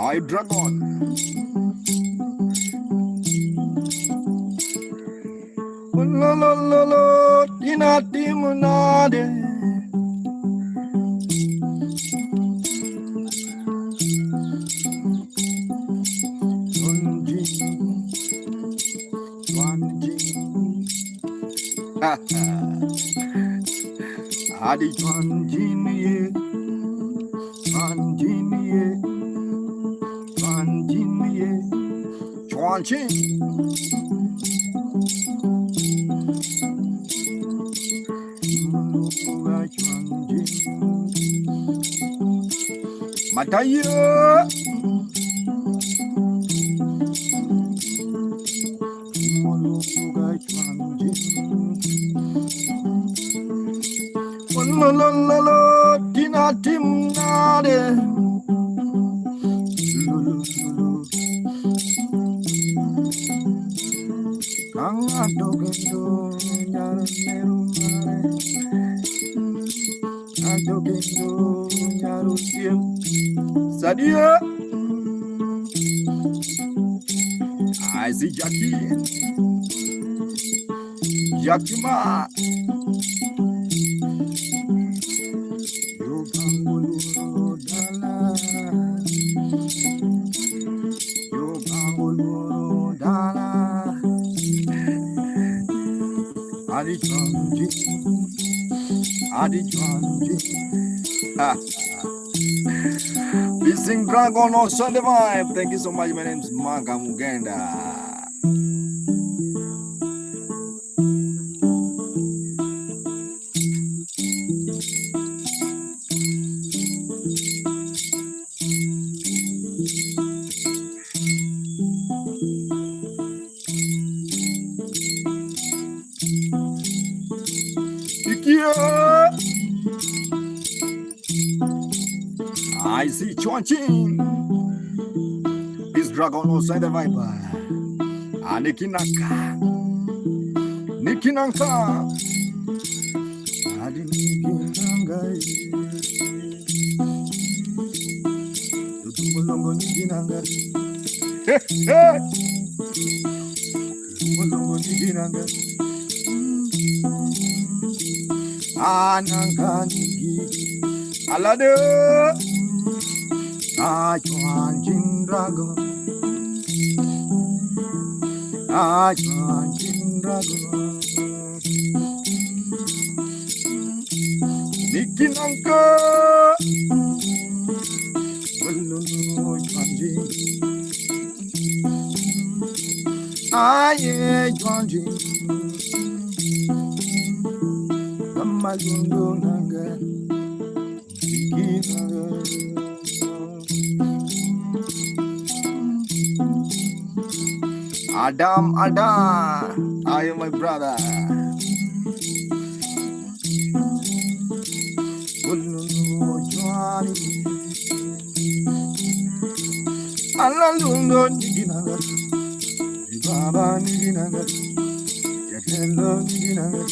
I dragon. Lo lo lo lo, tinati munade. Adi Twanjini, Twanjini, Twanjini, Twanchin. Mataya. Lo tinatim nade. Kangado gendo nyaru mare. Ado gendo nyaru siem. Sadia. I see Jackie. Yakima. Missing Dragon on Sunday Vibe. Thank you so much. My name is Maka Mugenda. I see Chuanchin. This dragon outside the viper. Nikinaka. Nikinanka. Adi Nikinanga. Tutumolongo Nikinanga. Tutumolongo Nikinanga. Ananka Niki. Alade. Chuanchin dragon. Chuanchin dragon. Nikinanka. Walulu Chuanchin. Aye Chuanchin. Kamalundo nanga. Adam, I am my brother. Alalundo Niginaga, Baba Niginaga, Yakelo Niginaga,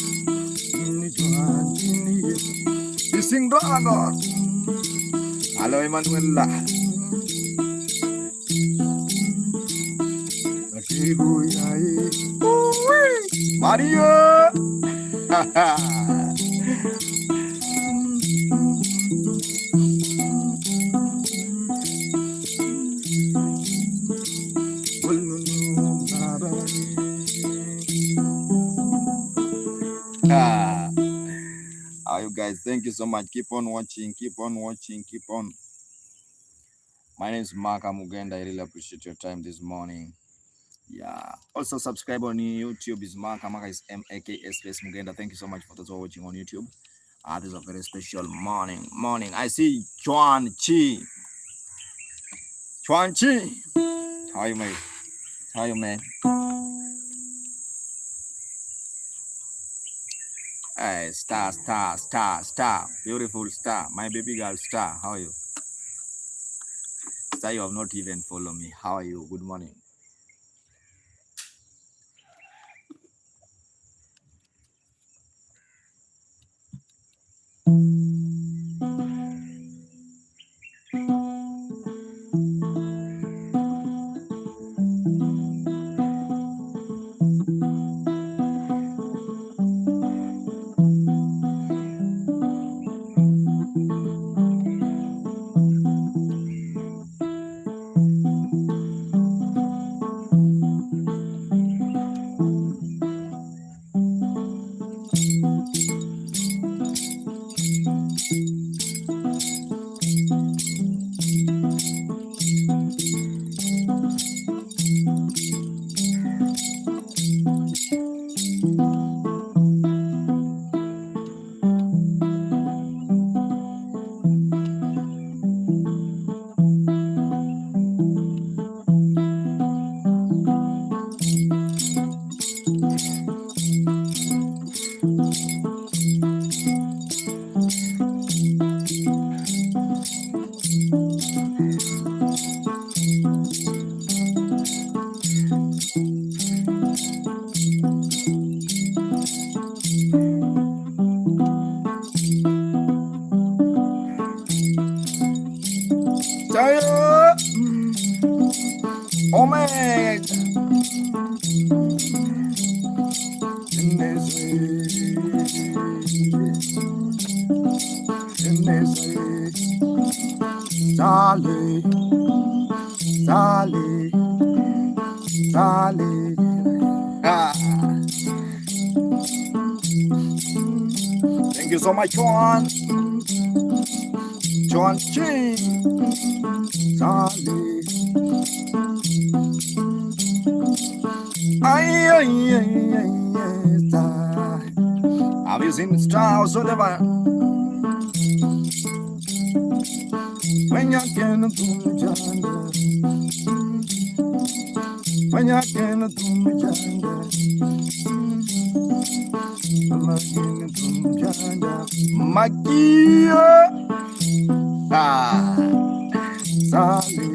Niginaga, Sing Dragon. Hello, Emanuela. Mario. You guys, thank you so much. Keep on watching, keep on watching, keep on. My name is Maka Mugenda. I really appreciate your time this morning. Yeah. Also subscribe on YouTube. Is Maka. Maka is MAKA space Mugenda. Thank you so much for those who are watching on YouTube. This is a very special morning. I see Chuan Chi. Chuanchi. How are you, mate? How are you, man? Hey, star, star, star, star. Beautiful star. My baby girl star. How are you? Star, you have not even followed me. How are you? Good morning. Oh man. Sally, Sally, Sally. Ah. Thank you so much, Juan. Juan G. Sally. Star. Have you seen the star or whatever? When you can do janda, when you can do janda, Makia, Sally,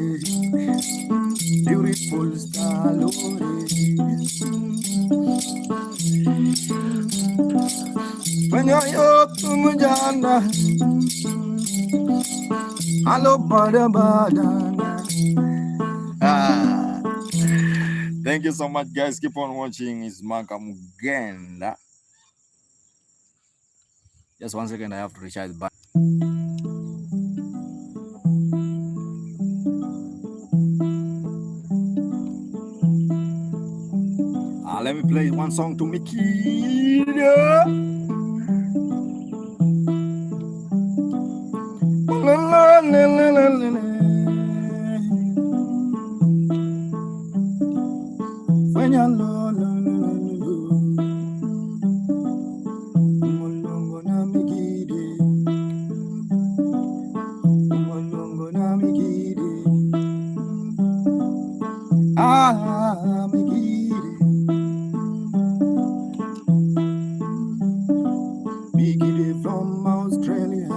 beautiful star, when you're to Mujanda, hello, bada. Thank you so much, guys. Keep on watching. It's Maka Mugenda. Just 1 second, I have to recharge the battery. Let me play one song to Mickey. When you're from Australia.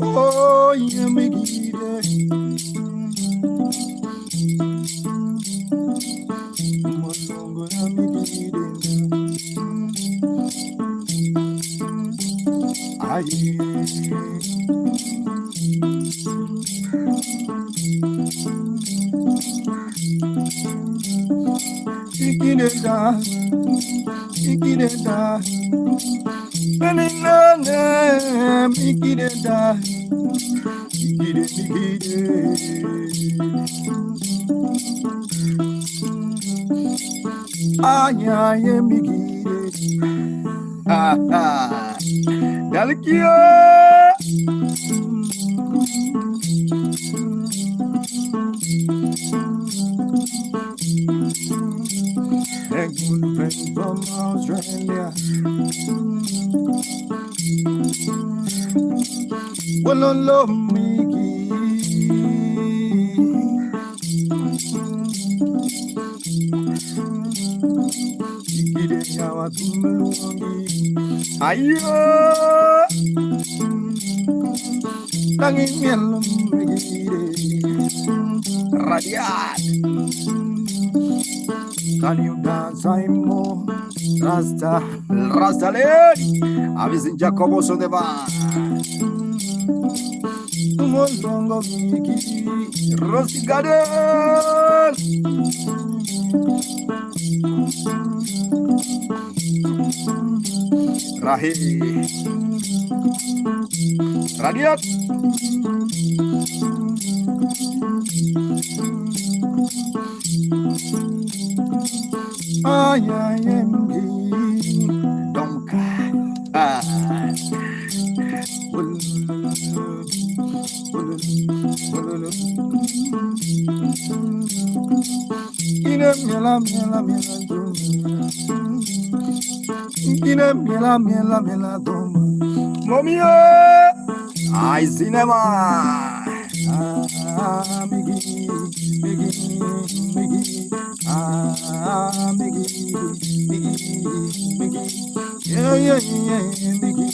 Oh, yeah, Miggy. from Australia. Wololo Miki. Ikide yawa kumulungi. Ayo. Langit melum Mikide. Radiat. Can you dance anymore? Rasta lady. Avizin Jacobo Sodeva. Molongo Miki. Rosy Garden. Rahi. Radiat. I am don't cry. Mommy, I cinema. Miggy, yeah, Miggy.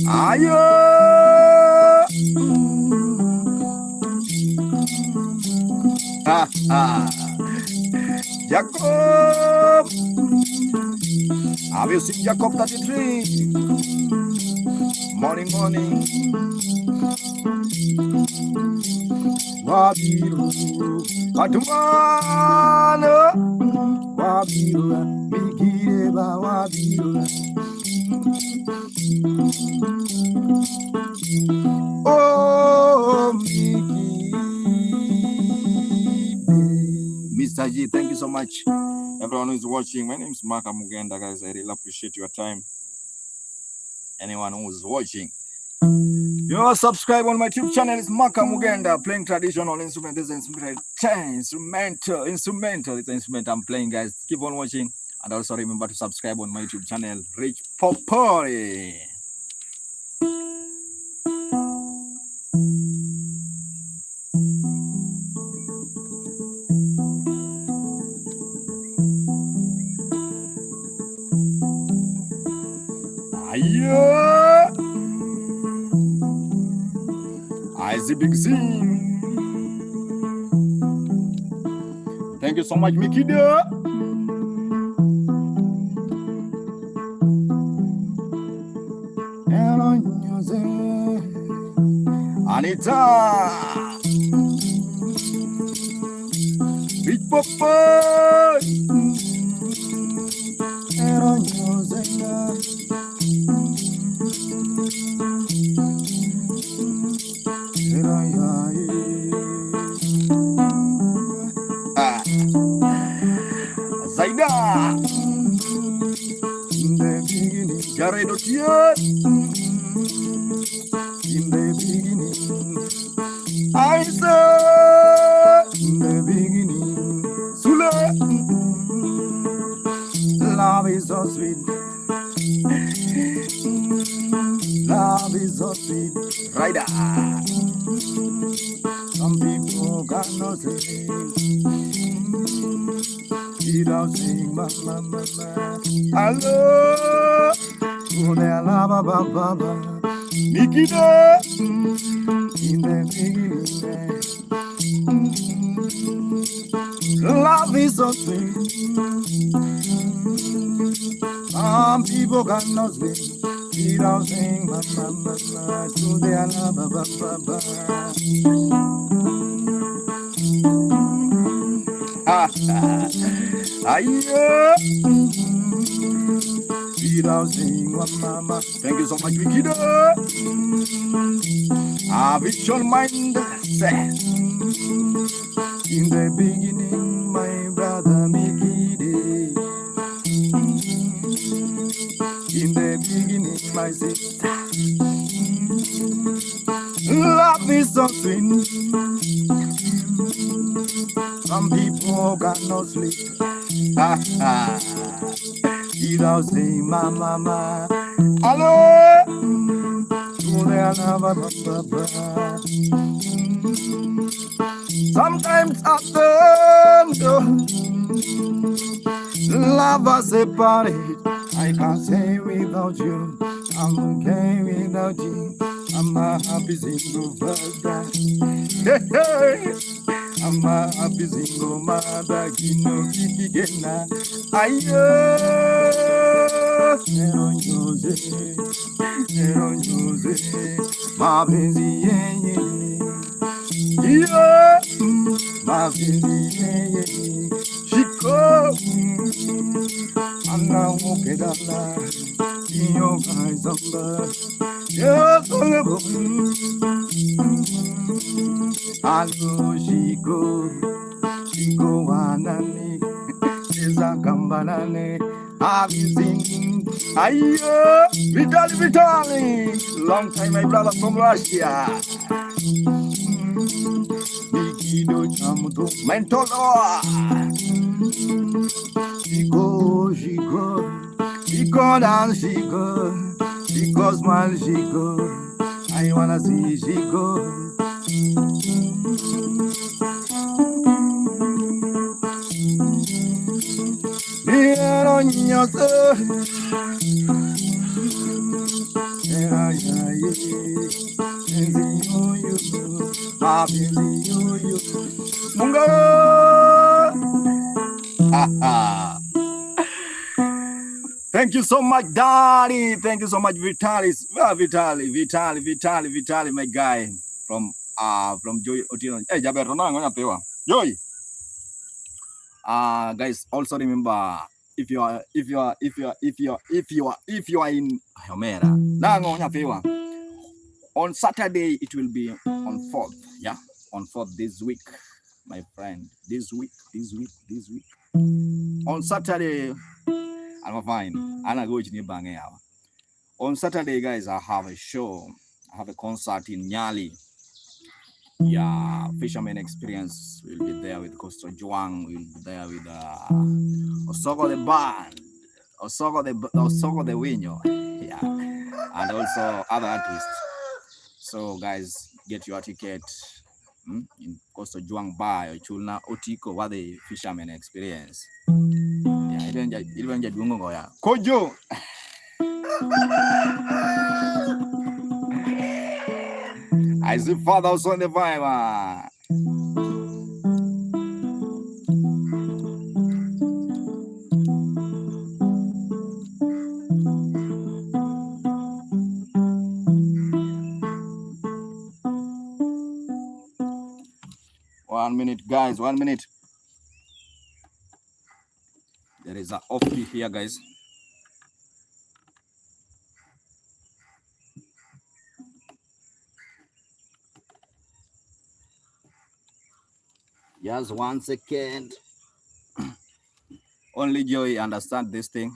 Ayo. Jacob. Have you seen Jacob 33? Morning. Wabiru, Katumano, Wabiru, Mikireba, Wabiru. Oh, Miki. Mr. G, thank you so much. Everyone who is watching, my name is Maka Mugenda, guys. I really appreciate your time. Anyone who is watching, you subscribe on my YouTube channel. It's Maka Mugenda, playing traditional instrument. This is instrumental. It's an instrument I'm playing, guys. Keep on watching, and also remember to subscribe on my YouTube channel, Rich Popori. The big scene. Thank you so much, Mickey. Anita, Big Papa. Zaida in the beginning, Jared Otiot in the beginning, I said in the beginning, Sula, love is so sweet, love is so sweet, Rider. Some people cannot sleep. Without saying mama, hello, Baba, Baba, Nikita, in the beginning, love is so sweet. Some people cannot sleep without saying mama, to their Baba, Baba. Without saying what mama. Thank you so much, Vikida. Vision mind says in the beginning, my brother Mikide. In the beginning, my sister. Love is something. Some people cannot sleep You don't say my mama. Hello. Sometimes after lovers separate, I can't say without you. I'm okay without you. I'm a happy single brother. Hey, hey. I'm a happy single mother. Kino kiki gena. Ayo. Nero Jose. Nero Jose. Mapenzi yenye. Yeah. Mapenzi yenye. Shiko. Anna wokedala. Iyo kaizamba. Yeah, Alo Shiko, Shiko Wanani, Izakambanane, Abizing, Ayo, Vitali, long time my brother from Russia. Bikido Chamuto, Mentolo, Shiko, dance, Shiko, smile, Shiko, I wanna see Shiko. Thank you so much, Daddy. Thank you so much, Vitalis. Well, Vitali, my guy from Joy Otino. Hey, Jaber, Joy. Guys, also remember if you are in Homera, on Saturday it will be on 4th. Yeah, on 4th this week, my friend. This week. On Saturday, I'm fine. I'm going to Bangea. On Saturday, guys, I have a show. I have a concert in Nyali. Yeah, Fisherman Experience will be there with Costa Juang. We'll be there with Osoko the band, Osoko the Winyo, yeah, and also other artists. So, guys, get your ticket in Costa Juang Bar or Chulna Otiko. What the Fisherman Experience? Yeah, even get Kojo. I see fathers on the vibe. One minute, guys. 1 minute. There is an off key here, guys. Just 1 second. Only Joy understand this thing.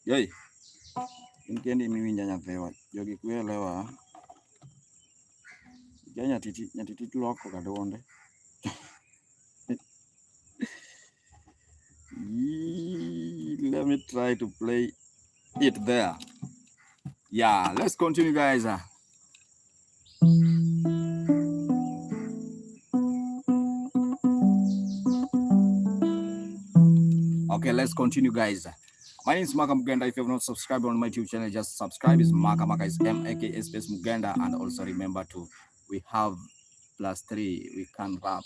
Joy. Inkendi mimi nyanyapewa. Jogi kuelewa. Nyatiti loko kadonde. Let me try to play it there. Yeah, let's continue, guys. Okay, let's continue, guys. My name is Maka Mugenda. If you have not subscribed on my YouTube channel, just subscribe. It's Maka is M-A-K space Mugenda. And also remember we have +3. We can rap.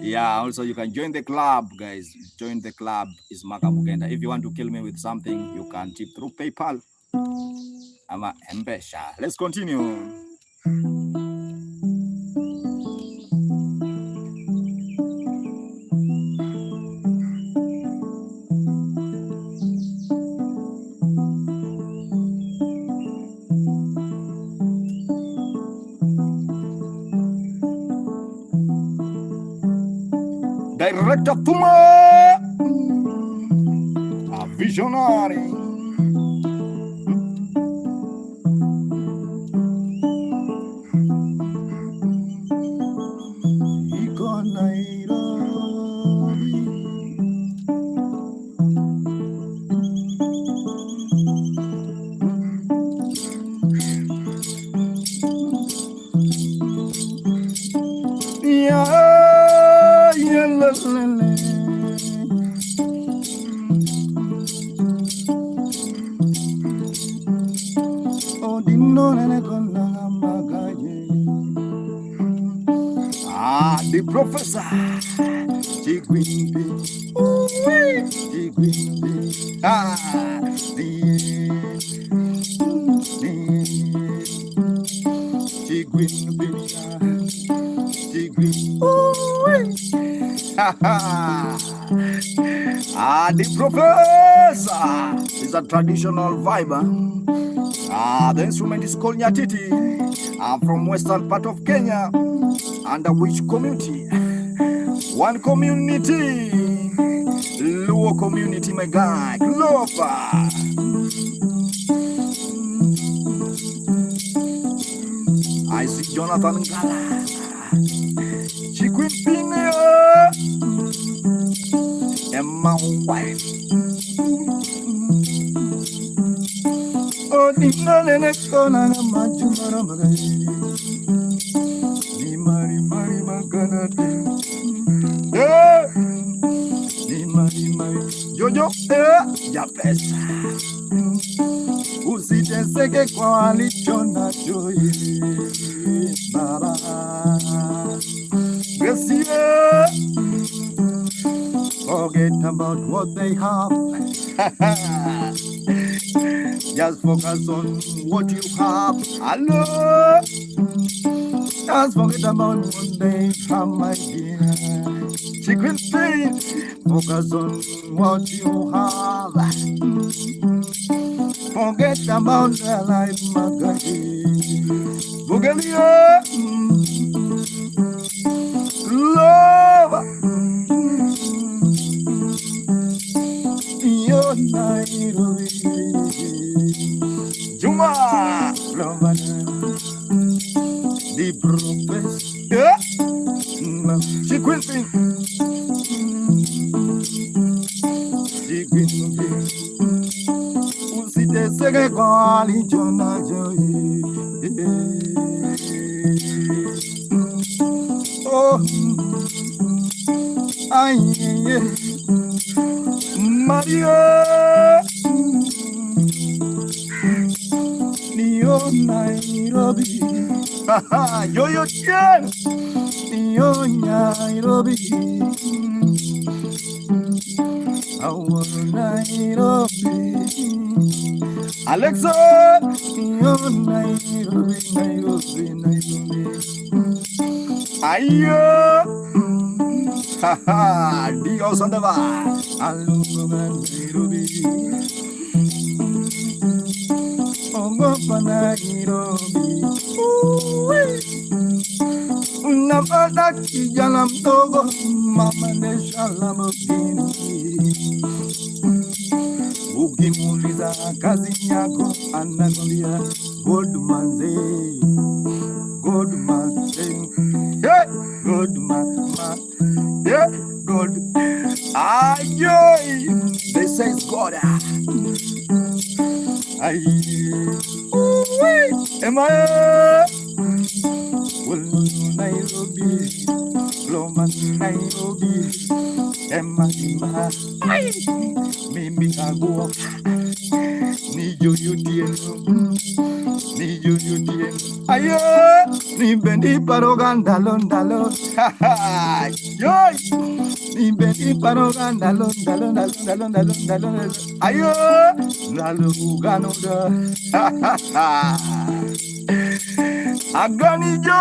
Yeah, also you can join the club, guys. Join the club. Is Maka Mugenda. If you want to kill me with something, you can tip through PayPal. I'm a Mbesha. Let's continue. Director Puma, a visionary. Yeah, yeah, la, la, la. Oh, dino nene kona magaye. The professor. Chigwimbi. Chigwimbi. Chigwimbi. The professor is a traditional vibe. The instrument is called Nyatiti. I'm from western part of Kenya. Under which community? One community. Luo community, my guy. Glover. I see Jonathan Gala. Chiquimpine. And my wife. Oh, Nina Kona Majumara Magari. Ni Mari Magana. Ni Mari Jojo. Ya pesa. Usiteseke kwa walichona joy. Baba. Forget about what they have. Just focus on what you have. Hello. Just forget about what they have, my dear. Chicken feet. Focus on what you have. Forget about their life, my God. Bugalia. Love. Your Nairobi. Juma. Lovana. The professor. She quilting. She quilting. Usite sege kwali chona joy. Oh. Ay, Maria. Nio Nairobi. Yo Chen. Nio Nairobi. Our Nairobi. Alexa. Nio Nairobi. Ayo. Dios on the bar. Nairobi. Nairobi. Unapata kijana mdogo mama neshala mjini. Ukimuuliza kazi yako anakwambia good man say. Good man say. Hey, good man. Yeah, good. Aye, they say it's God. Aye, am I? Well, Nairobi, Loma Nairobi, am I? Aye, Mimi Agua, ni yo tien. Aye, ni bendi paroganda londalo. Yo. Ni paro gandalo. Ayo, nalo gano da. Agani jo.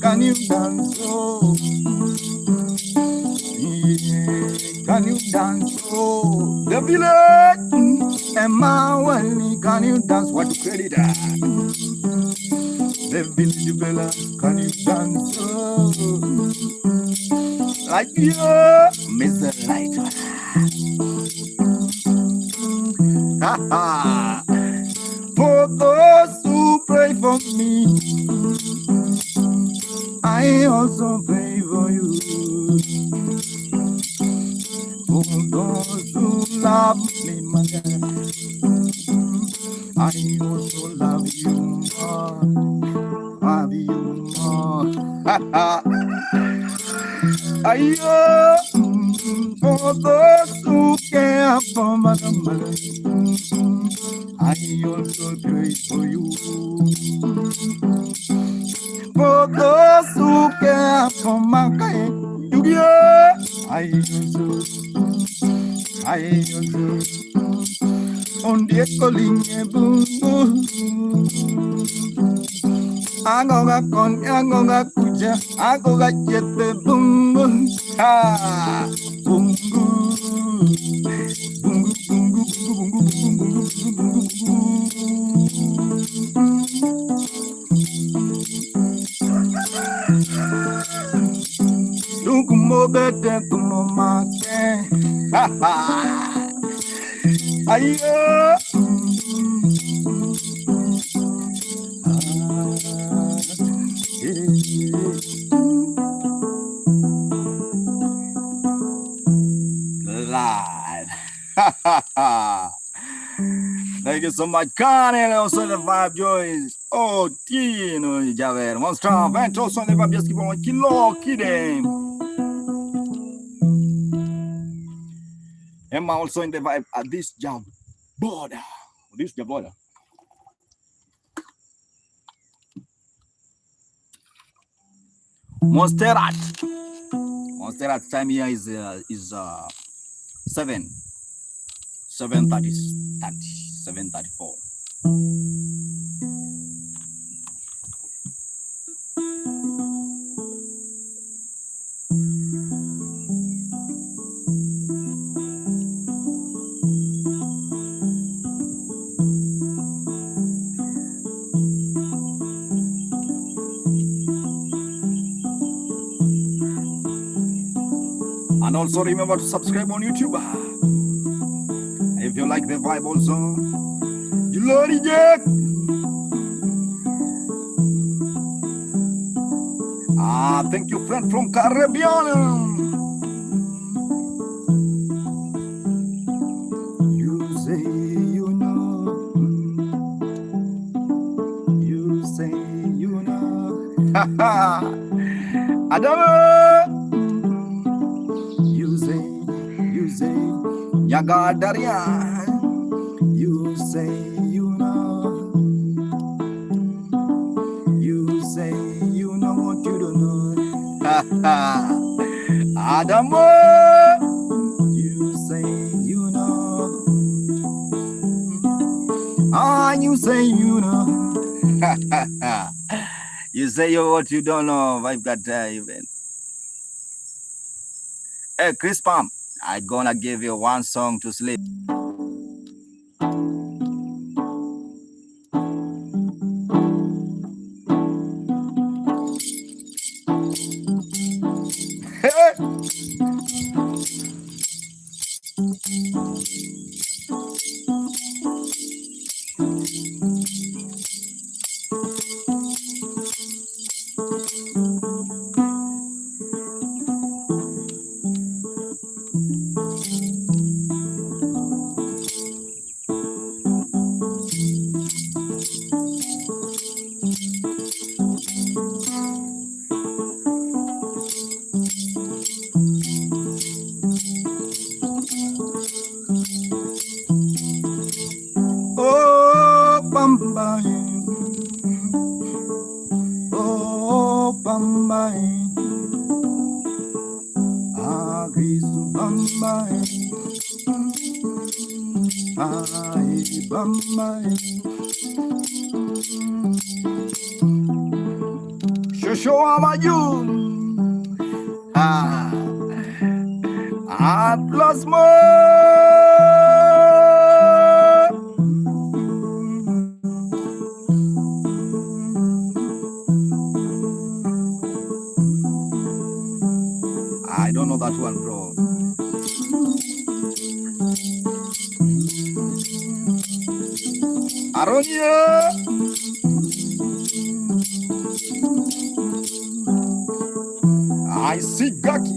Can you dance? Can you dance? The village. Emma, when can you dance? What you credit? The village bella, can you dance? Like you, Mr. Light. For those who pray pray for me. I also pray for you. For those who love me, my God, I also love you more. Love you more. For those who care for my mother, I also pray for you. For those who care for my kind, I also on the calling Agoga con agoga kuja agoga jete bungu ha bungu bungu bungu bungu bungu bungu bungu mo bete kumo make ha ha ayo live. Thank you so much, Karen. Also the vibe joys. Oh, Tino Javer. Monster. Vento son the vibe just keep on kilo kidding. Emma also in the vibe at this job border. This job border. Monsterat time here is 7:34. And also remember to subscribe on YouTube. If you like the vibe also, you love it, Jack. Thank you, friend from Caribbean. You say you know. You say you know. Adamo. You say, Yagadaria. You say, you know. You say, you know what you don't know. Adamo. You say, you know. You say, you know. You say what you don't know. I've got even. Hey, Chris Palm, I'm gonna give you one song to sleep. Hey. Plus more. I don't know that one, bro. Aronia. I see Gaki.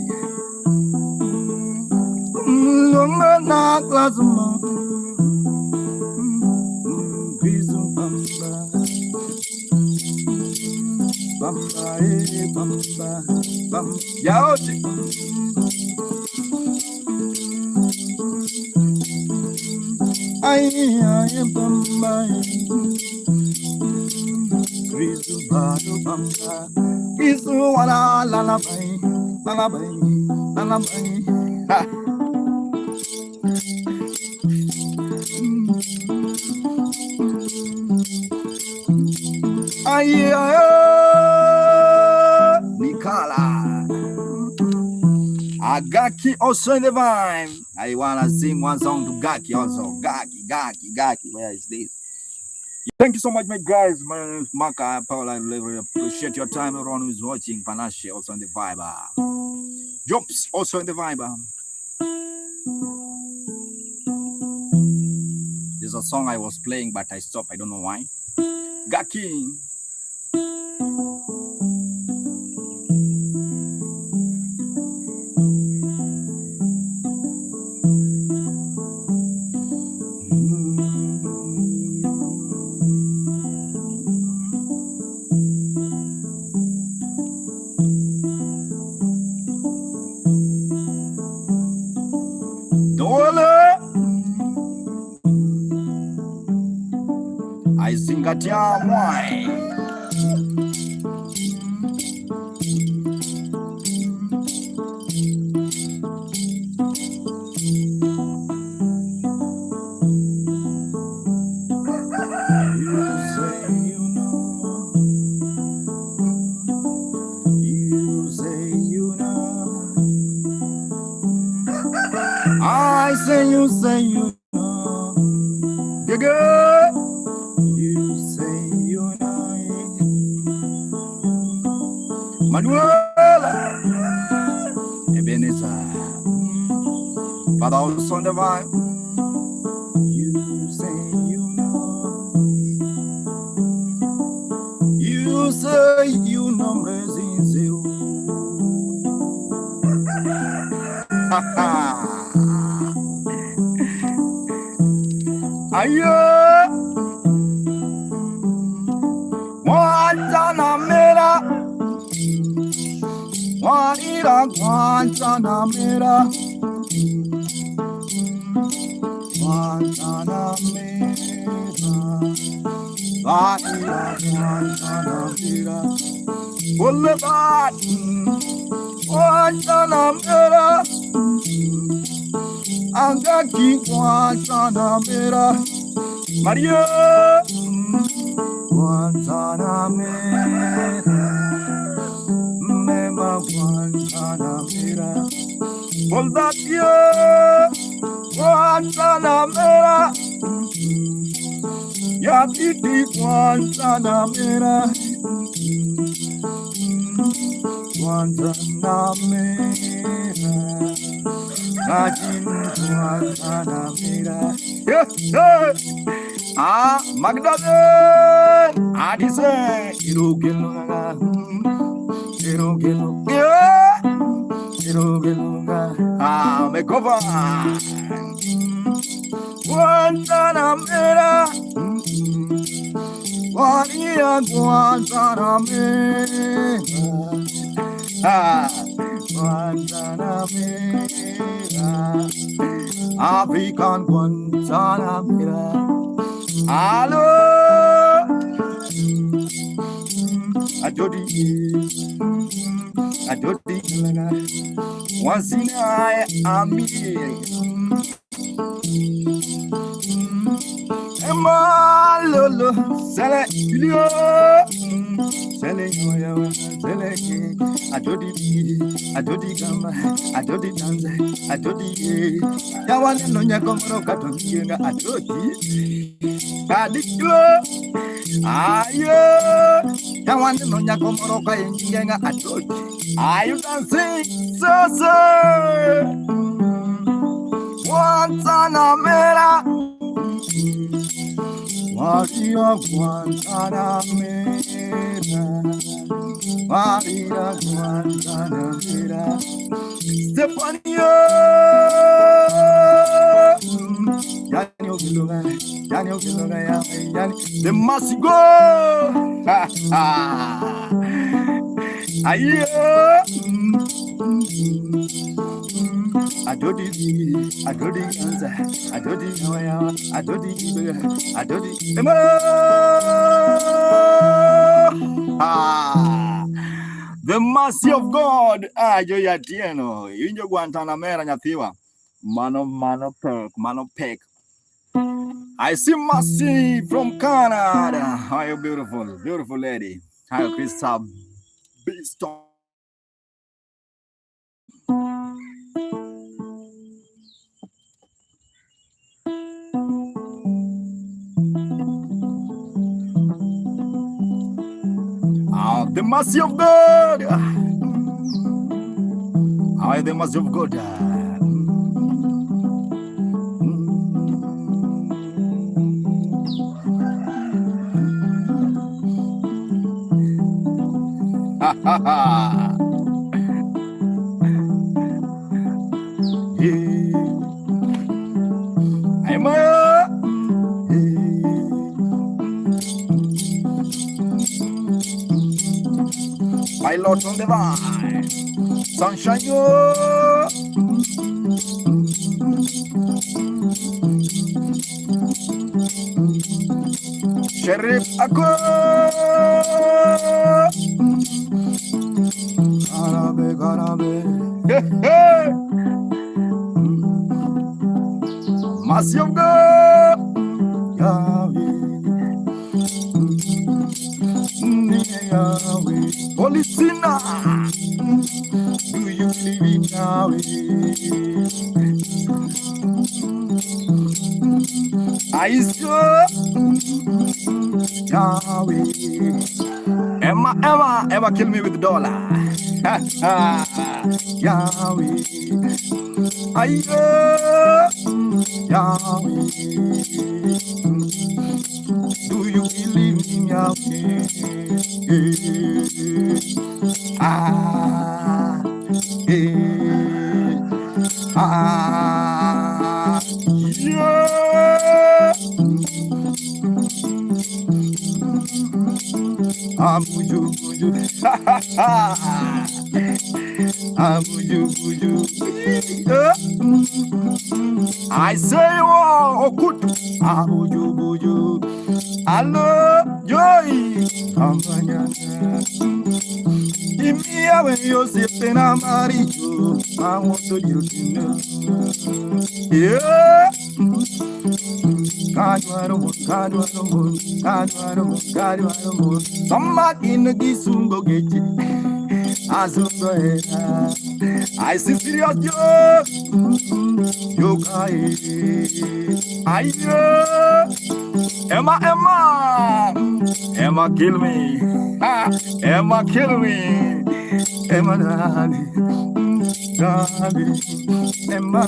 Nikala. Gaki also in the vibe. I wanna sing one song to Gaki also. Gaki. Where is this? Thank you so much, my guys. My name is Maka Paul. I really appreciate your time. Everyone who's watching. Panache also in the vibe. Jobs also in the vibe. There's a song I was playing, but I stopped. I don't know why. Gaki. I sing a jam wine. I say you know. You good? You say you know. Manuela Ebenezer Father also on the vibe. You say you know. You say you know. Ayo, Guantanamera, Juanita Guantanamera, Juanita Guantanamera, Boulevard, Guantanamera, Angaki Guantanamera, Maria Guantanamera, Mema Guantanamera, Boldatio Guantanamera, Nyatiti Guantanamera, Guantanamera, Gajin Guantanamera. Magdalene, Adise, Irugilunga, Mekova, Guantanamera, Guantanamera, Guantanamera, African Guantanamera. Hello, Adodi, once in I'm here. Emma Lolo, Sele, Julio, Sele, Adodi Gama, Adodi Danza, Adodi, Yawan Nonya Komoro Katonga, Adodi, Adiklo, Ayo, Yawan Nonya Komoro Kayenga, Adodi, Ayu dancing, so, Guantanamera, Maria Guantanamera. Marira Guantanamera, Stefania, Yanio Kiloga, Yanio Kiloga, Yani, the must go. Aye, Adodi, Adodi, Adodi, Adodi, Adodi, the mercy of God. Yo ya tieno. Injo Guantanamera nyathiwa. Mano pek. I see mercy from Canada. How you beautiful, beautiful lady. How you Krista Beaston. The mercy of God. The mercy of God. My Lord from the vine, sunshine, yo. Sheriff Ako, Karabe, mercy of God, Yahweh, Holy sinner, do you believe in Yahweh? I saw Yahweh. Emma, kill me with $1. Yahweh. I Yahweh. Do you believe in Yahweh? Buju. I say, oh, good. Buju. Hello, joy. Imia when you sit in a marriage, I want to you to know. Yeah. God, somebody in the Gisungo get it. I see serious joke. You I Emma kill me. Emma kill me. Emma darling. Emma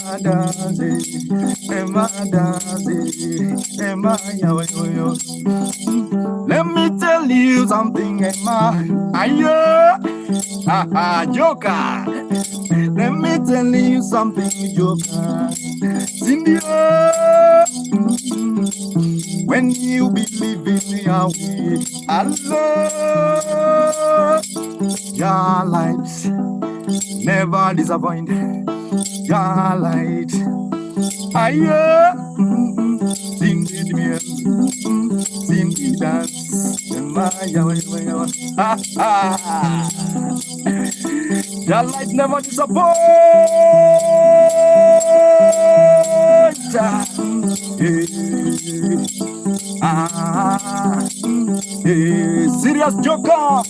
yo. Let me tell you something, Emma. Joker. Let me tell you something, Joker. Cynthia, when you believe in Yahweh, Allah, your light never disappoint. Your light, sing with me, sing with dance. Your light never disappoint. Serious joker.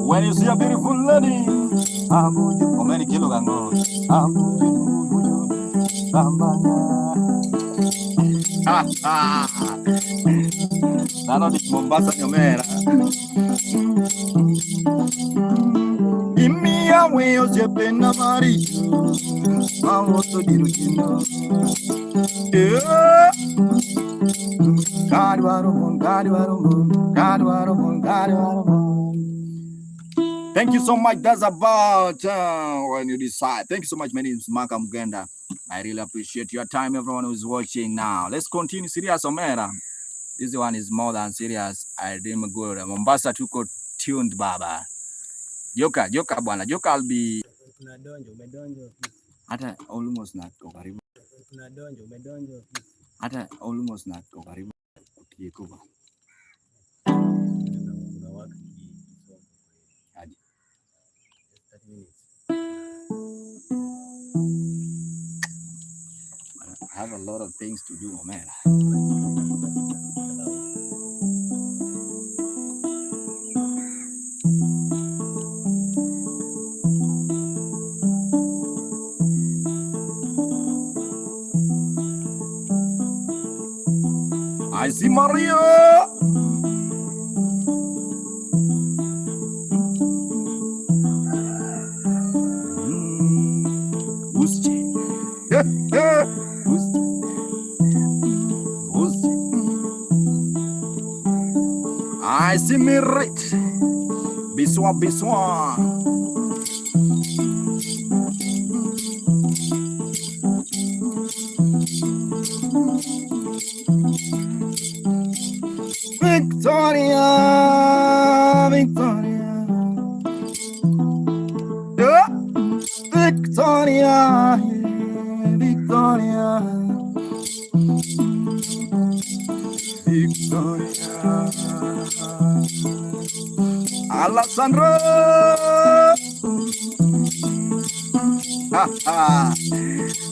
When you see a beautiful lady, how many kilograms? Nano di Mombasa Nyomera. Imia we osependa mari. Amoto dirukino. Yeah. God warumon, God warumon, God warumon, God warumon. Thank you so much. That's about when you decide. Thank you so much. My name is Maka Mugenda. I really appreciate your time, everyone who's watching now. Let's continue. Serious Omera. This one is more than serious. I dream good. Mombasa tuko tuned baba. Joka bwana. Joka will be. Hata almost not karibu. Hata almost not karibu. Kutiekuba. I have a lot of things to do, man. I see Maria. I see me rich. Biswa. Victoria. Yeah. Victoria. Alessandro.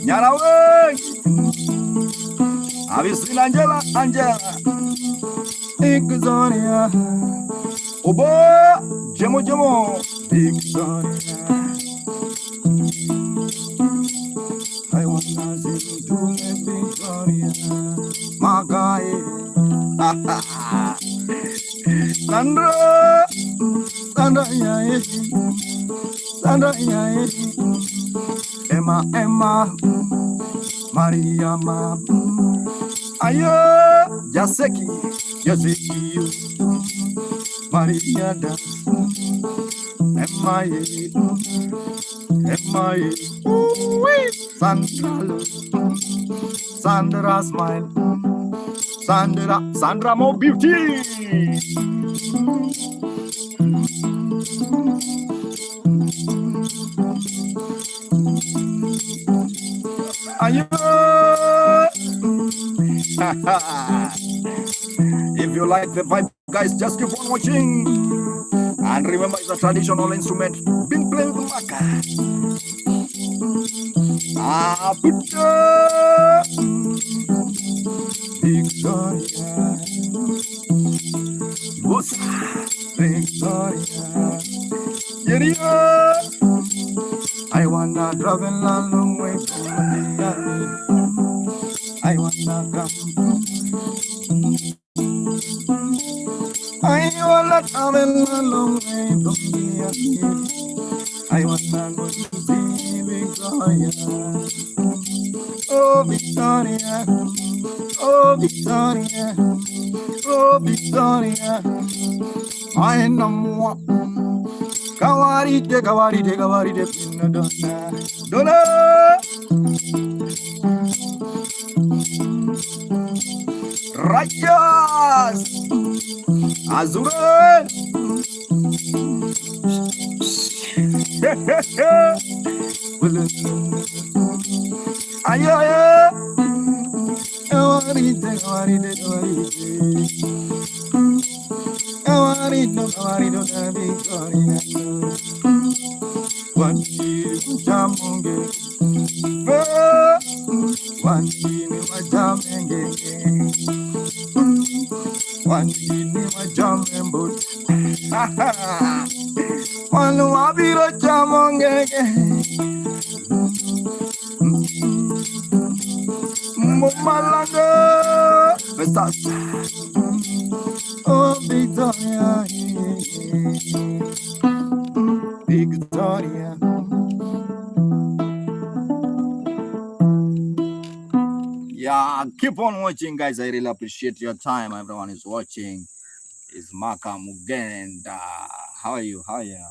Nyarawe. Avisin Angela. Victoria. Obo. Jemo. Victoria. I want to see to me, Victoria. My guy. Sandra, Emma, Maria, Ayo, Yaseki, Maria, Emma, Sandra smile, Sandra more beauty. If you like the vibe, guys, just keep on watching. And remember, it's a traditional instrument being played with Maka. Victoria. I wanna travel a long way from the army. I wanna come. I wanna travel a long way from the army. I wanna go to see Victoria. Oh Victoria, oh Victoria, oh Victoria. I know. Kawarite, Donna. Righteous. Azure. Ayo. Kawarite. Oh, Victoria, Victoria. Yeah, keep on watching, guys. I really appreciate your time. Everyone is watching. It's Maka Mugenda. How are you? How are you?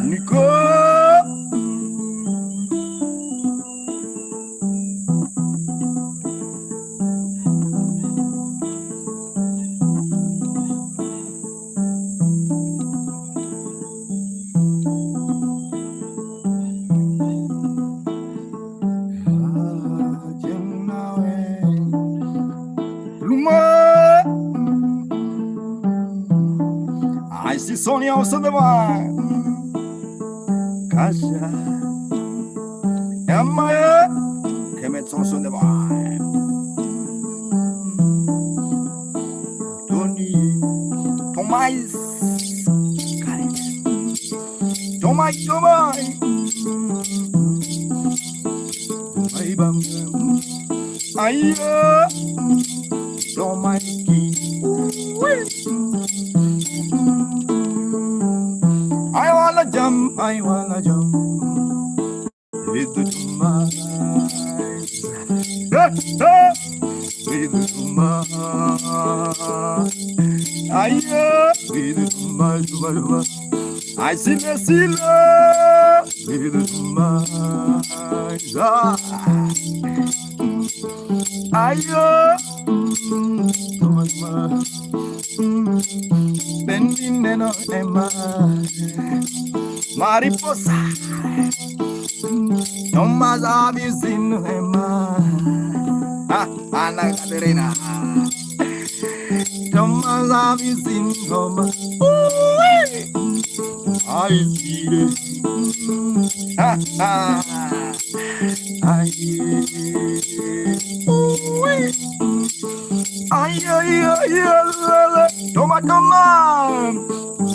Nico. I see Sonia also the one. Kasha. Emma. Kemet also the one. Tony. Tomais. Tomai. Tomai bam. Aya. Tomai. I wanna jump with the Tumas. With the Tumas. With the Tumas. I see the Silla with the Tumas. Bending no Emma Mariposa Tomas Avisin Emma Ana Caterina Tomas Avisin Homa I see it Toma,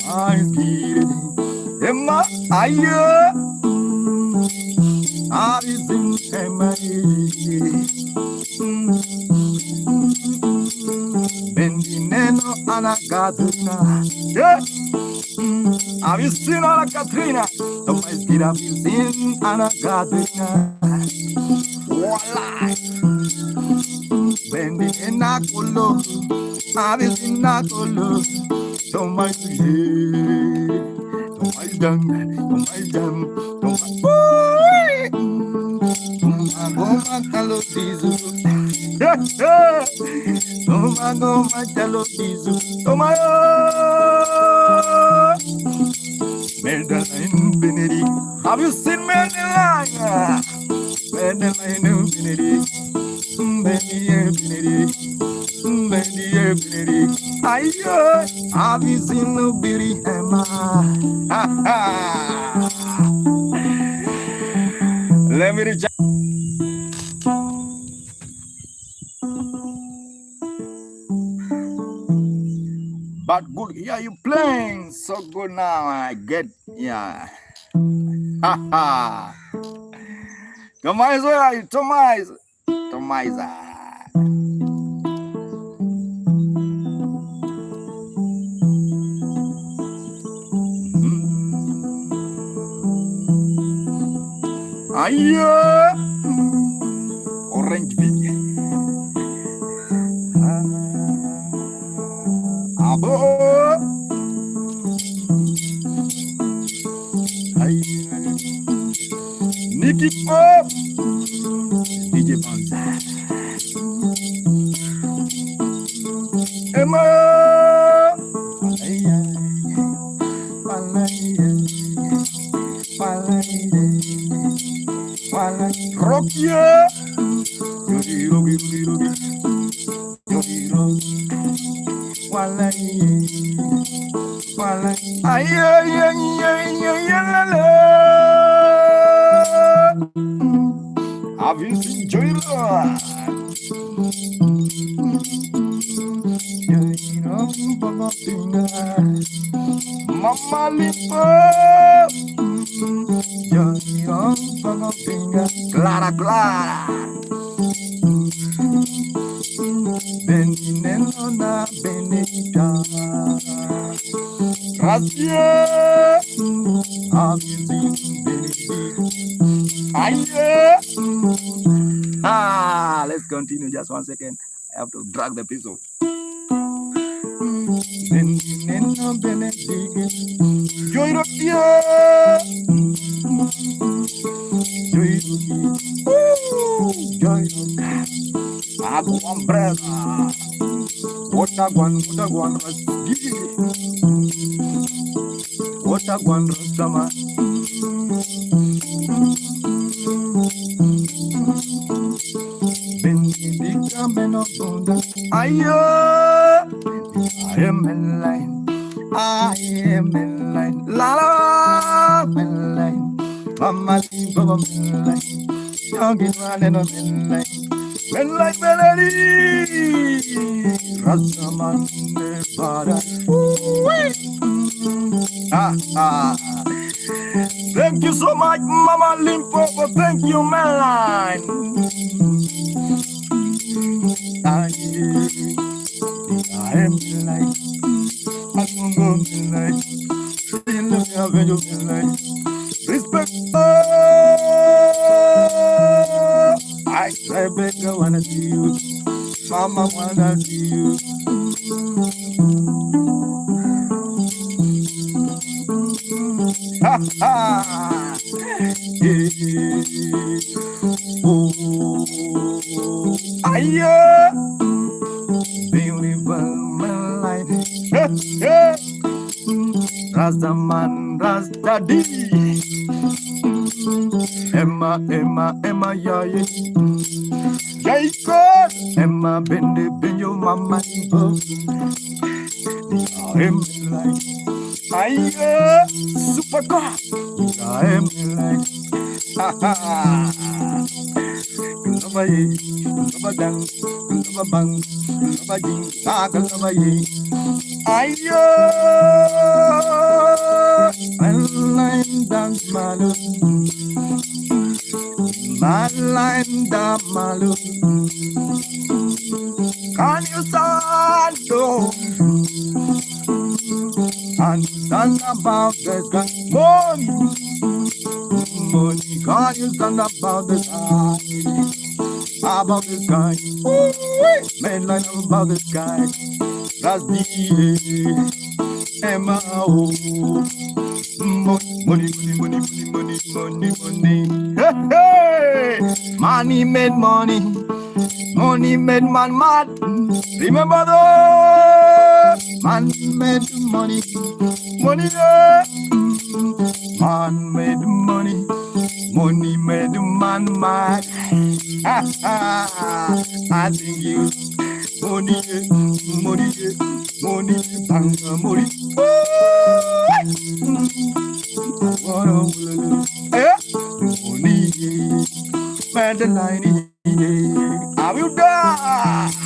I see it Emma, I sing Emma Bendineno Ana Caterina Have you seen Ana Caterina? Toma Esquira, have you seen Ana Caterina? Voila! Bendinena Colo, have you seen Nacolo? Toma Esquira, Toma Jam, Toma Calodizo. Toma Calodizo. Toma Medellin Benedict. Have you seen Medellin? Medellin Benedict. Benedict. Have you seen the beauty Emma? Let me reach. But good, yeah, you playing so good now. I get, yeah. Tomais, where are you? Tomais. Orange big. Abo. Nicky Pop. DJ Banza. Emma. Rokia. Have you seen Joyla? Mama Limpo. Clara, Clara. Beninena, Benita. Gracias. Let's continue just 1 second. I have to drag the piece of. Aku umbrella. Wotagwan, Rastama. Benedicta Menopunda. Ayo, I am in line. I am in line. La la, in line. Mama, Baba, in line. Young man, in line. Men like melody, Rastaman Nevada. Thank you so much, Mama Limpopo. Thank you, Meline. I am like, I'm going to like, respect. Rebecca wanna see you, Mama wanna see you. Ha ha! Yeah. Oh, aye, beautiful moonlight. Yeah. Rastaman, Rastadi. Emma, yeah, yeah. Jacob, Emma, Bendy, Benyo, Mama, I'm like, I super car. I'm like, ha ha. Kunabaye, kunabadang, kunababang, kunabajing, kunabaye. Ayo, I'm dance malu. Line da malu. Can you stand though? Can you stand above the sky? Money, money. Can you stand above the sky? Above the sky. Mainline above the sky. That's the Emma. Money. Hey, money made money. Money made man mad. Remember the man made money. Money man made money. Money made man mad. I think you money, bang money. Madeline, I will die.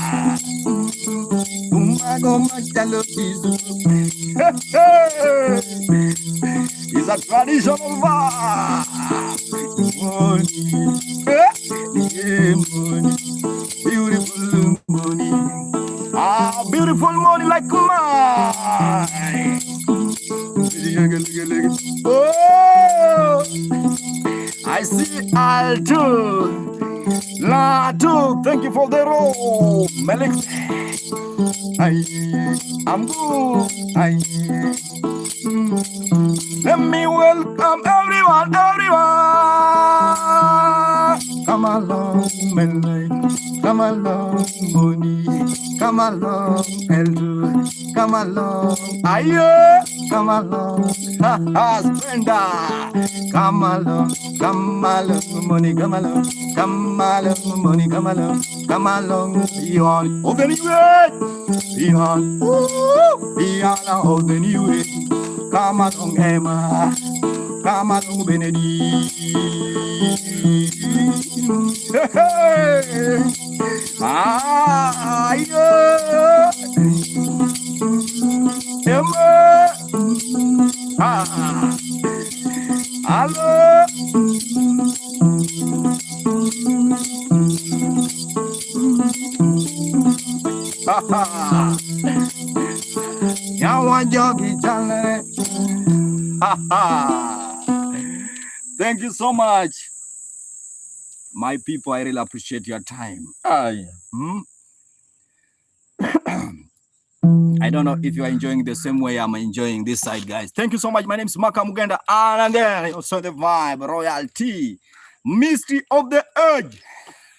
It's a traditional vibe. Money, beautiful money. Beautiful money like mine. Oh, I see Alto. Lado, thank you for the role. Malik, I'm good. Let me welcome everyone. Come along, Malik. Come along, Money. Come along, Eldo. Come along, Ayo. Come along, Brenda. Come along, Money. Come along, Money. Come along, beyond. Oh, the new way, beyond. Oh, the new way. Come along, Emma. Come along, Benedict. Hey. Yawa jogi chale. Thank you so much, my people. I really appreciate your time. I don't know if you are enjoying the same way I'm enjoying this side, guys. Thank you so much. My name is Maka Mugenda, and again, also the vibe, royalty, mystery of the urge.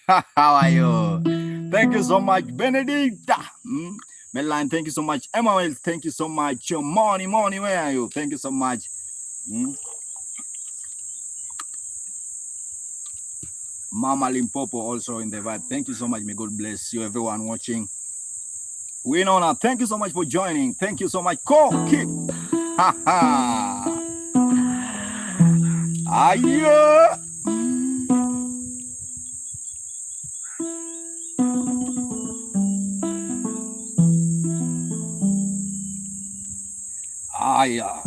How are you? Thank you so much, Benedicta. Meline, thank you so much. Emmanuel, thank you so much. Money, where are you? Thank you so much. Mama Limpopo also in the vibe. Thank you so much. May God bless you, everyone watching. Winona, thank you so much for joining. Thank you so much. Keep. Ayo. Aya.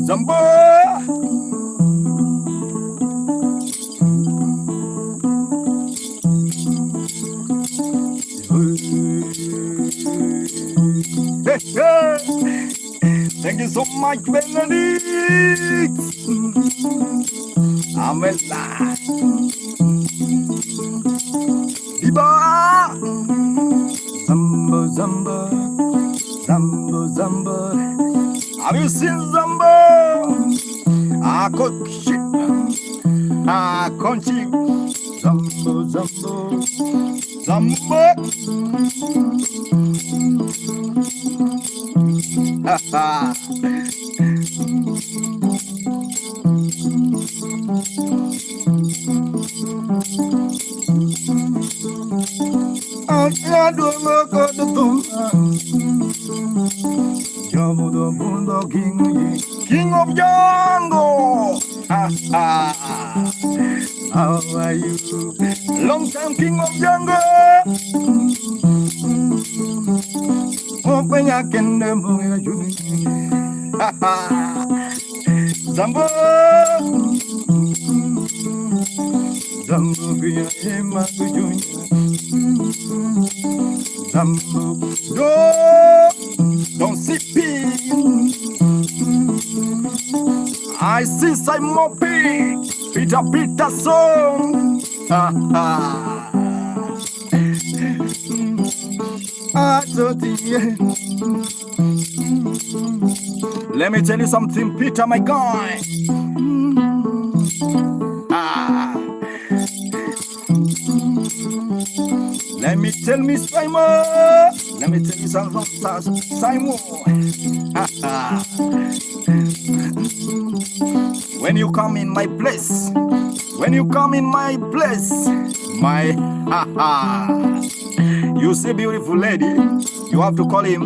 Zamba. Thank you so much, Benedict. Amela. Diba. Zamba, zamba. Zamba, zamba. Have you seen Zamba? Kochi. Conchi. Zamba, zamba. Zamba. King of Jungle. How are you? Long time King of Jungle. Open your kingdom. Zambo. Zambo Gya Ema Kujunya. Zambo. Don't see me. I see Simon Peter song. Let me tell you something, Peter, my guy. Let me tell me Simon. Let me tell you something, Simon. When you come in my place, you see beautiful lady, you have to call him.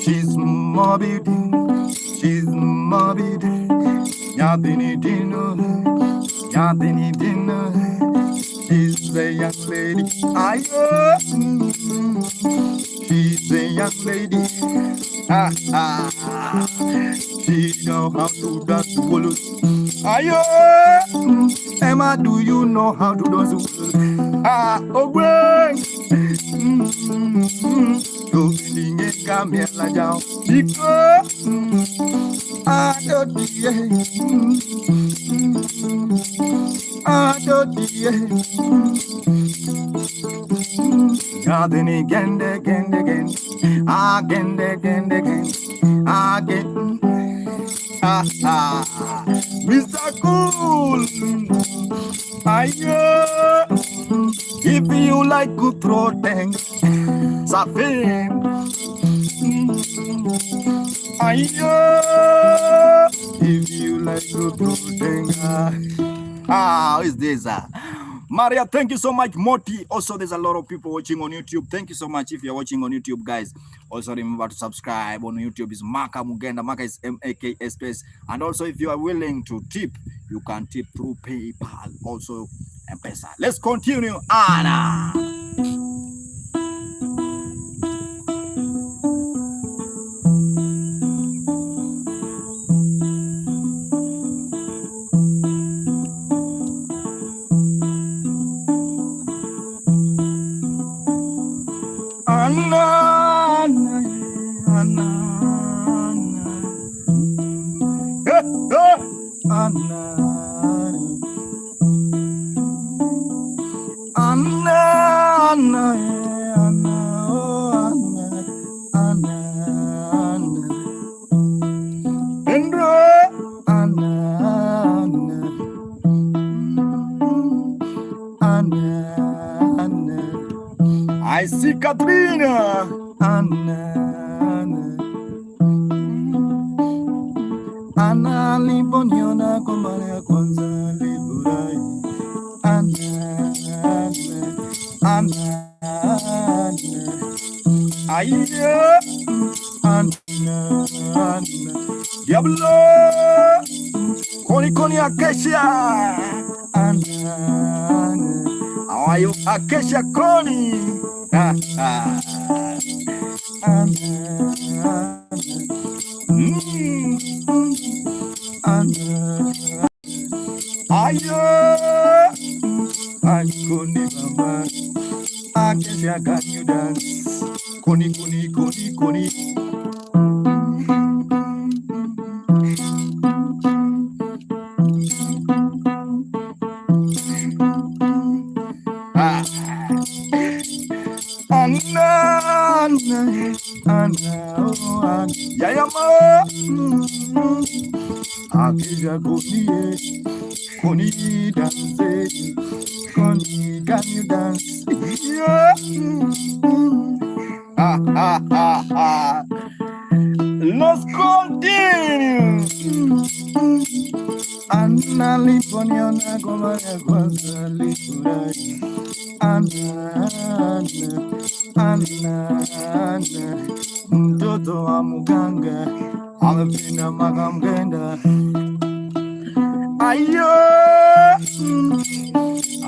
She's morbid. Nyatiti dinner. She's a young lady. She's a young lady. She know how to dance the waltz. Emma, do you know how to dance the waltz? Boy. Go sing it, come here, la down. Because again. Mr. Cool. If you like good throating, Safin. Ayo. If you like good throating, who is this? Maria, thank you so much. Moti, also there's a lot of people watching on YouTube. Thank you so much if you're watching on YouTube, guys. Also remember to subscribe on YouTube. Is Maka Mugenda. Maka is M-A-K-S space. And also if you are willing to tip, you can tip through PayPal. Also M-Pesa. Let's continue. Anna. I see Katrina. Ana liboniona kwa mara ya kwanza liburai. Ana Aya. Ana Diablo. Koni Acacia. How are you, Acacia Koni? Ayo, Koni mama, Acacia, can you dance? Koni. Akija Koni dance, Koni, can you dance? Yeah. Let's continue. Anna liboniona goma ya kwanza lifurai. Anna, mtoto wa muganga amepinda Maka Mugenda. Ayo,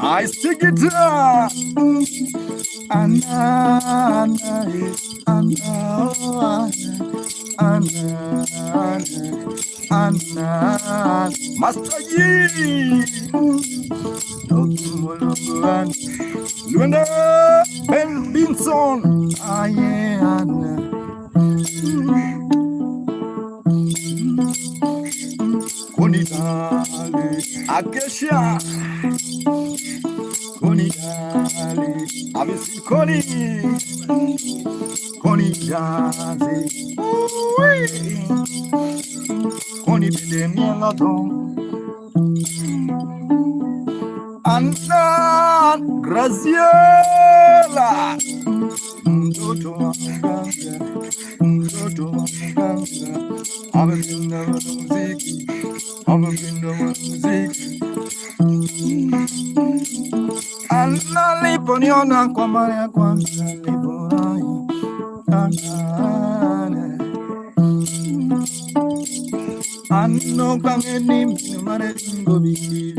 I stick it up. Anna, Master Yi. Luenda Ben Binson. Aye, Anna. Koni dale, Acacia. Koni dale, Abisi Koni. Koni dale, Koni bede mieladon. Anna Graziella. Mtoto wa muganga, amepinda muziki. Anna liboniona kwa mara ya kwanza liburai. Anno kangeni minu mareringo bidi.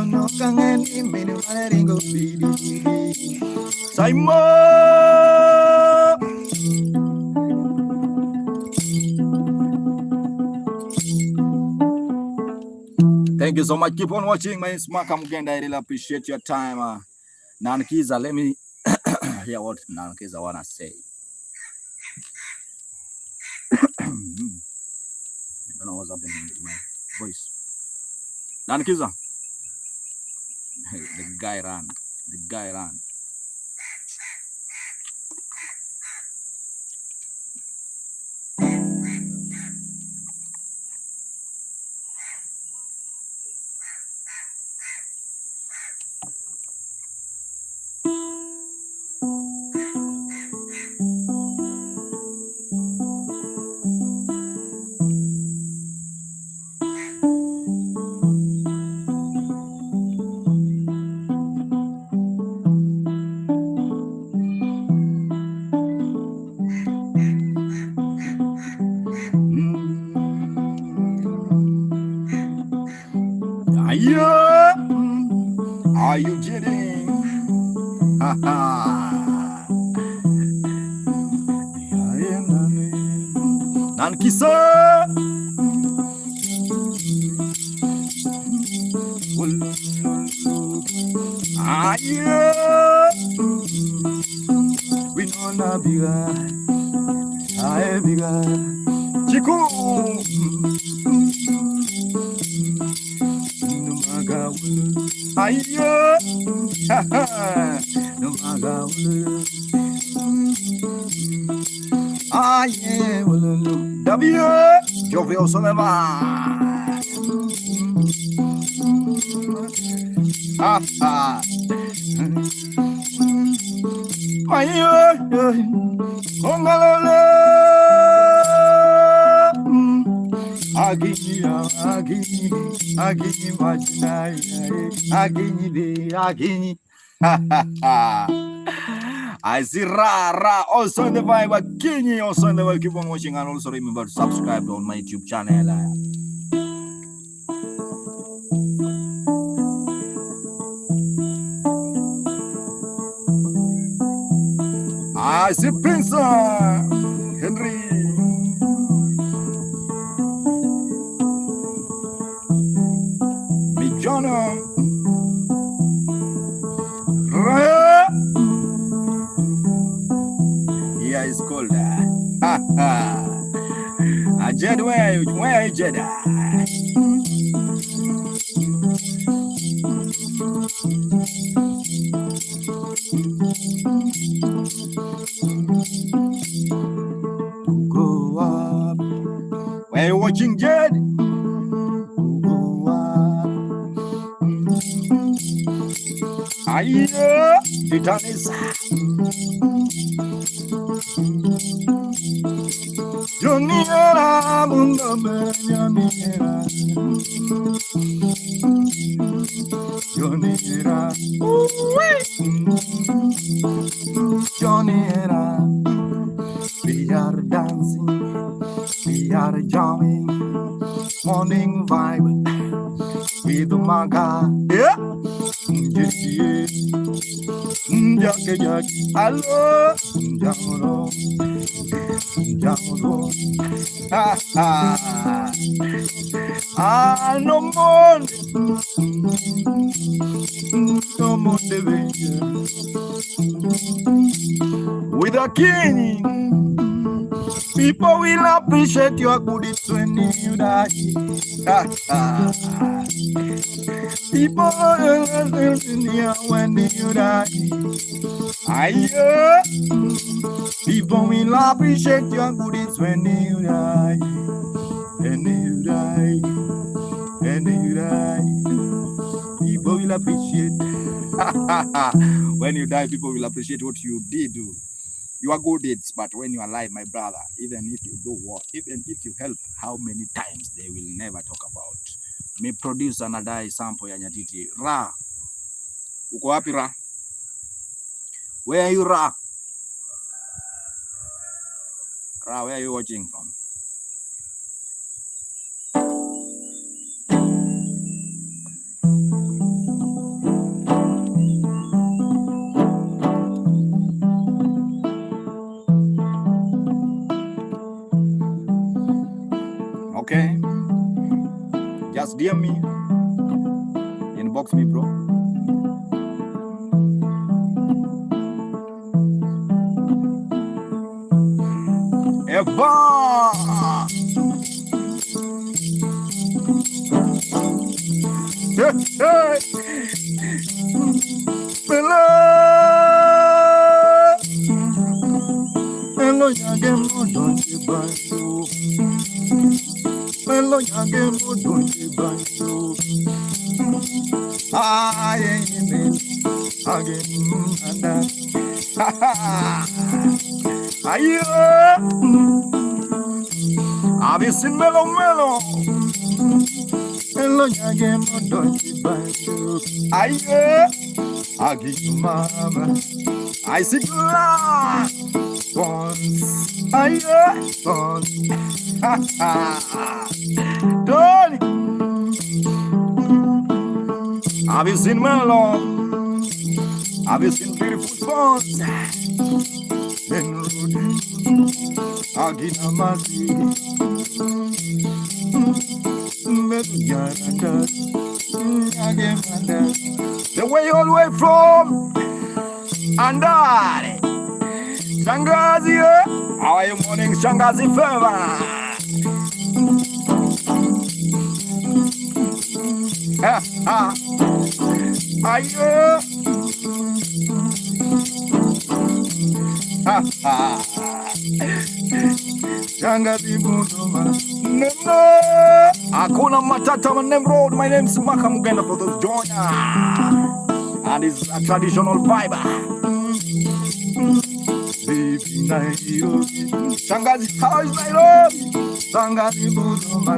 No kangeni minu mareringo bidi. Simon. Thank you so much. Keep on watching. My name is Maka Mugenda. I really appreciate your time. Nankiza, let me hear what Nankiza wanna say. I don't know what's happening with my voice. Nankiza. The guy ran. Yeah. Are you kidding? Nan kisa. Yeah. We know na biga. Aye biga. Chiku. Aye. No maga. Aye. W. Eu vi o sonema. Aye. Ongalole. Agini majinai, agini. I see ra also in the vibe, agini also in the vibe. Keep on watching and also remember to subscribe on my YouTube channel. I see Prince Henry. Yeah, it's cold. Jed, where are you, Jed? Go up. Where are you watching, Jed? Go up. Aye, the time is. Yoniera bundabe, Yoniera, Yoniera. We are dancing, we are jamming, morning vibe with Maga. Yeah. Hello, no more, with a king. People will appreciate your goodies when you die. People will listen when you die. People will appreciate your goodies when you die. And you die. And you die. People will appreciate. When you die, people will appreciate what you did. You are good deeds, but when you are alive, my brother, even if you do what, even if you help, how many times they will never talk about. Me produce another sample ya Nyatiti. Ra, uko wapi Ra? Where are you, Ra? Ra, where are you watching from? Okay, just DM me, inbox me, bro. Eva, hey, hey, Bella, hello, young don't you buy you? Hello, young don't you buy you? I ain't again, and have you seen Melo? Hello, young don't you buy you? I give you mama. I see glass once. Once. Don't. Have you seen Melon? Have you seen beautiful bones? The way all the way from Andare Shangazi, how are you morning Shangazi Feva? Ayo Shangazi Budoma Nemo Hakuna Matata Manem Road. My name is Maka Mugenda for those join and it's a traditional vibe. Shangazi, how is Nairobi? Shangazi Budoma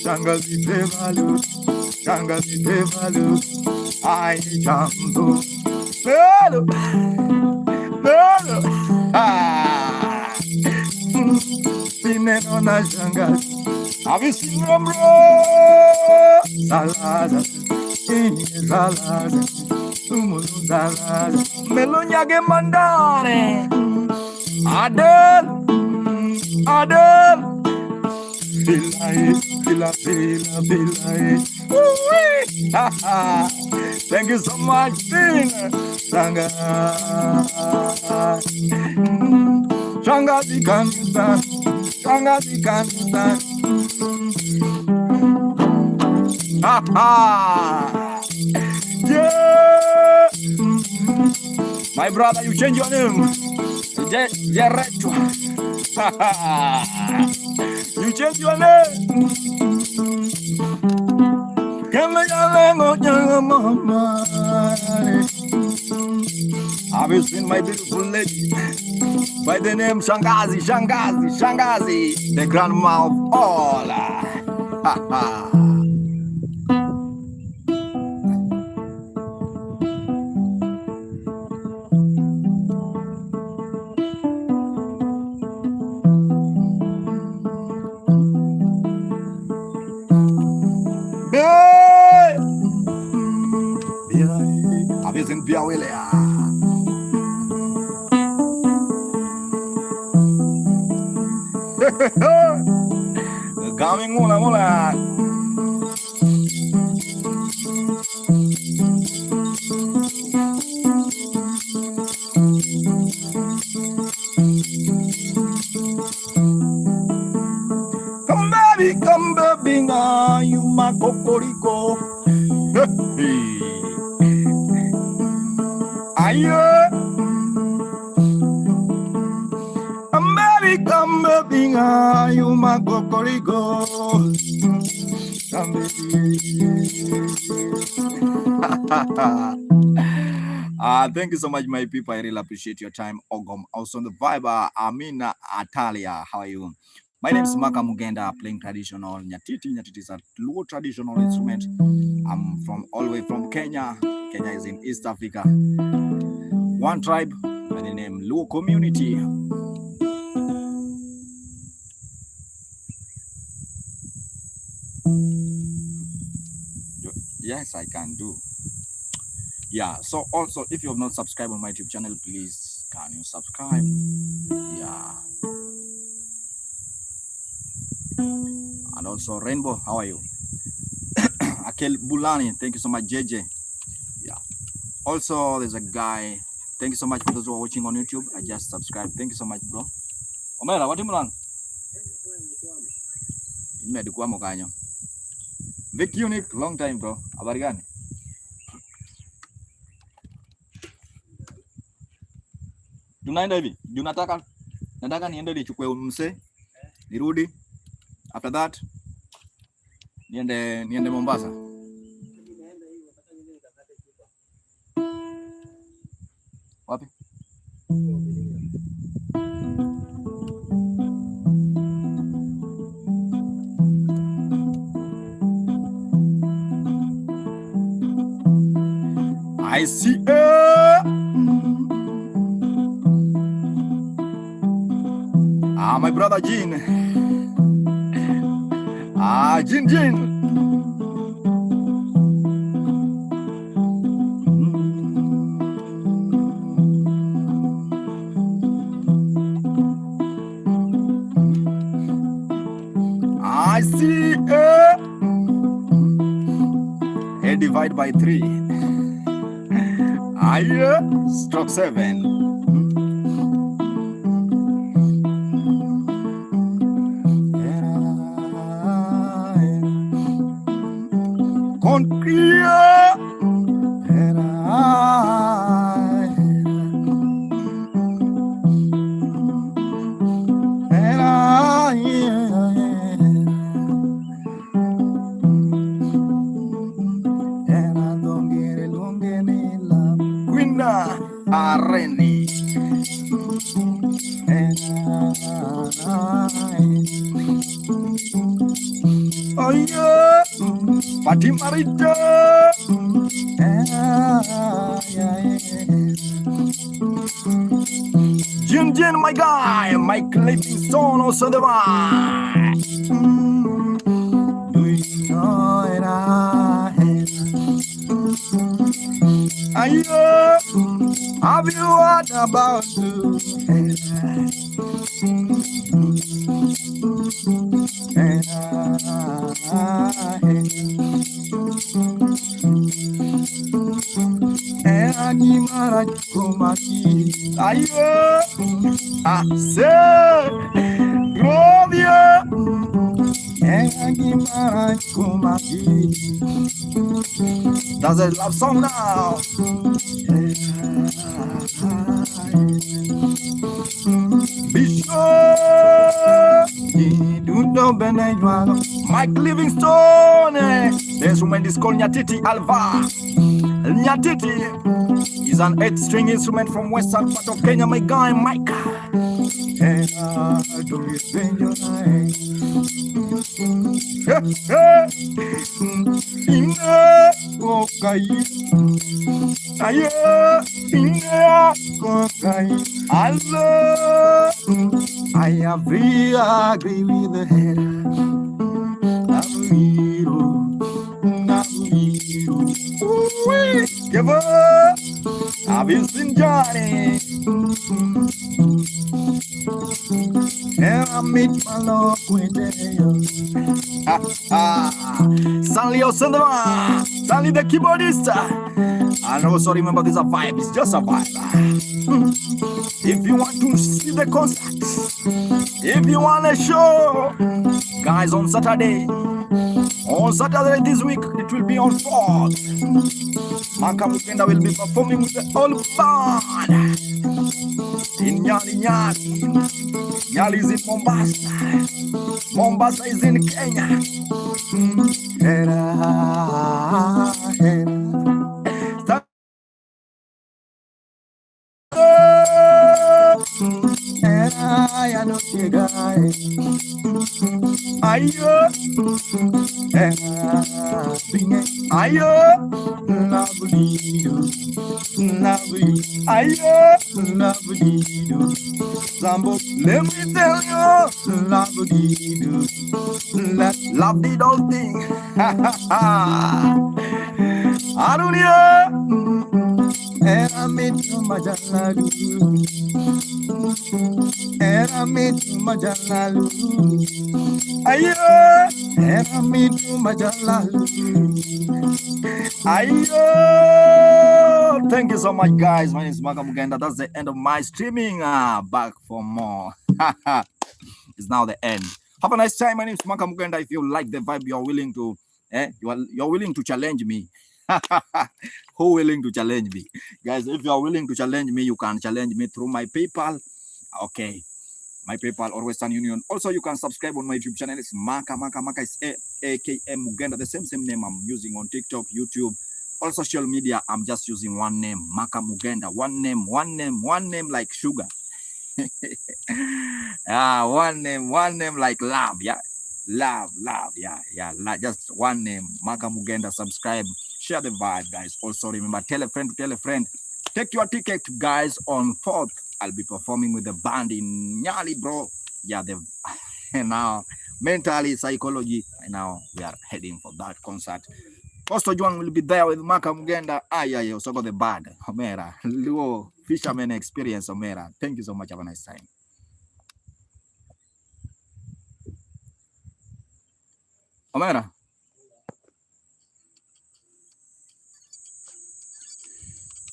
Shangazi Pevalu Shangazi Pevalu I jambo Hello Hello Sinenona Shangazi Have you seen them, bro? Salada Salada Salada Melonia Gemandane Adel Adel Pila Thank you so much, Shangazi Kansan Shangazi Kansan Yeah My brother, you change your name Jeretu You change your name. Have you seen my beautiful lady by the name Shangazi, Shangazi, Shangazi, the grandma of all? Avisin Biawilea. Coming mula mula. Come baby, you my cocorico. Ayo, baby, come baby, you my cocorico. Thank you so much, my people. I really appreciate your time. Ogom, also on the vibe. Amina Atalia, how are you? My name is Maka Mugenda, playing traditional Nyatiti. Nyatiti is a low traditional instrument. I'm from all the way from Kenya. Kenya is in East Africa. One tribe by the name Luo community. Yes, I can do. Yeah, so also if you have not subscribed on my YouTube channel, please can you subscribe? Yeah. And also Rainbow, how are you? Akel Bulani, thank you so much, JJ. Yeah. Also, there's a guy. Thank you so much for those who are watching on YouTube. I just subscribed. Thank you so much, bro. Omera, what do you want? Nimedukua mokanyo. Vic Unique, long time, bro. Habari gani? Tunaenda hivi. Nataka niende nichukue mse. Nirudi. After that, niende Mombasa. Wapi? I see my brother Jean. Jean. divided by 3. Aye, stroke 7. Concria. Areni. Oh yeah, Pati Marita. Jin, my guy, Mike Livingstone, also the one. Do you know it? Have you heard about you? That's a love song now. Mike Livingstone. This woman is called Nyatiti Alva. Nyatiti is an 8-string instrument from western part of Kenya, my guy Mike. I agree with the head. Give up. I've been seen Johnny. And I meet my love with Stanley Osandama, Stanley the keyboardist. And also remember, this is a vibe, it's just a vibe. If you want to see the concert, if you want a show, guys, on Saturday this week, it will be on 4th. Maka Mugenda will be performing with the whole band in Nyali. Nyali is in Mombasa. Mombasa is in Kenya. Let me tell you, love the whole thing. Arunia, and I met you, Majalalu, and I met you, Majalalu. Ayo, and I met you, Majalalu. Ayo, thank you so much, guys. My name is Maka Mugenda. That's the end of my streaming. Back for more. It's now the end. Have a nice time. My name is Maka Mugenda. If you like the vibe, you're willing to, you're willing to challenge me. Who willing to challenge me, guys? If you are willing to challenge me, you can challenge me through my PayPal. Okay, my PayPal or Western Union. Also, you can subscribe on my YouTube channel. It's Maka is AKM Mugenda, the same name I'm using on TikTok, YouTube, all social media. I'm just using one name, Maka Mugenda. One name like sugar. One name like love. Yeah, love. Yeah. Just one name, Maka Mugenda. Subscribe, share the vibe, guys. Also remember, tell a friend to tell a friend. Take your ticket, guys. On 4th, I'll be performing with the band in Nyali, bro. Yeah, now mentally, psychology. Now we are heading for that concert. Pastor Juan will be there with Maka Mugenda. Also got the band. Omera, Luo Fisherman Experience. Omera. Thank you so much. Have a nice time. Omera.